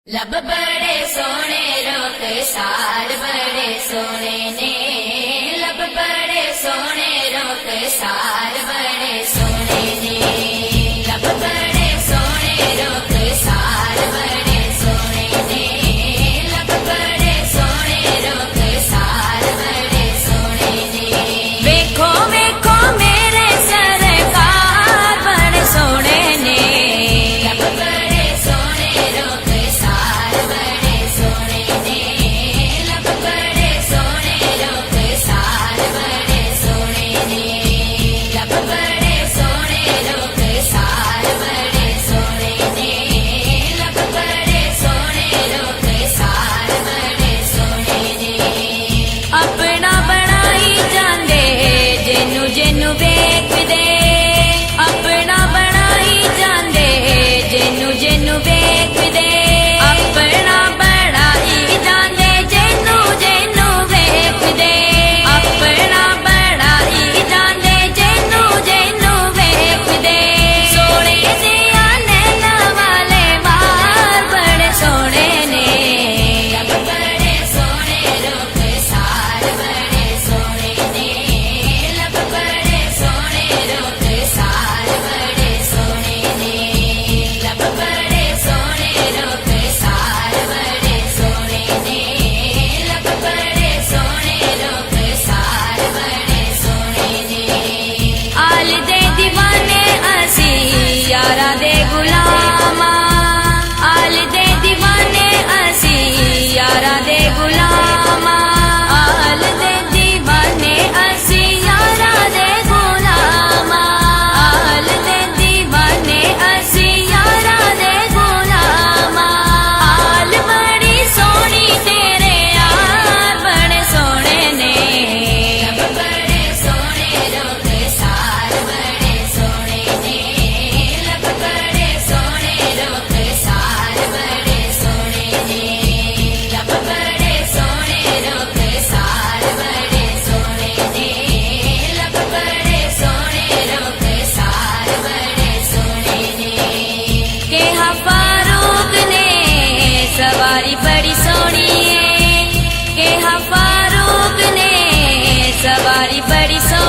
लब बड़े सोने रोक सार बड़े सोने ने, लब बड़े सोने रोक सार बड़े सोने ने, लब बड़े सोने रोक सार बड़े सोने ने, लब बड़े सोने रोक सार बड़े सोने ने। वेखो वेखो मेरे सरकार बड़े सोने ने, लब बड़े सोने रोक सार बड़े सोने ने, लब बड़े सोने रोक सार बड़े सोने ने, लब बड़े सोने रोक सार बड़े सोने ने, लब बड़े सोने रोक सार बड़े सोने ने। अपना बनाई जांदे जिन्नू जिन्नू वेखदे, अपना बनाई जांदे जिन्नू जिन्नू वेखदे, अपना बनाई जांदे जिन्नू जिन्नू वेखदे, अपना बनाई जांदे जिन्नू जिन्नू वेखदे। सोने दे नैना वाले बाल बड़े सोने ने, लब बड़े सोने रोक सार बड़े सोने ने, लब बड़े सोने रोक सार बड़े सोने ने, लब बड़े सोने रोक सार बड़े सोने ने, लब बड़े सोने रोक सार बड़े सोने ने। आल दे दीवाने असी यारा दे गुलामा, आल दे दीवाने असी यारा दे गुलामा, आल दे दीवाने असी यारा दे गुलामा, आल दे दीवाने असी यारा दे गुलामा। आल बड़ी सोनी तेरे यार बड़े सोने ने, लब बड़े सोने रोक सार बड़े सोने ने, लब बड़े सोने रोक सार बड़े सोने ने, लब बड़े सोने रोक सार बड़े सोने ने, लब बड़े सोने रोक सार बड़े सोने ने। केहा फारूक ने सवारी बड़ी सोनी है, केहा फारूक ने सवारी बड़ी सोनी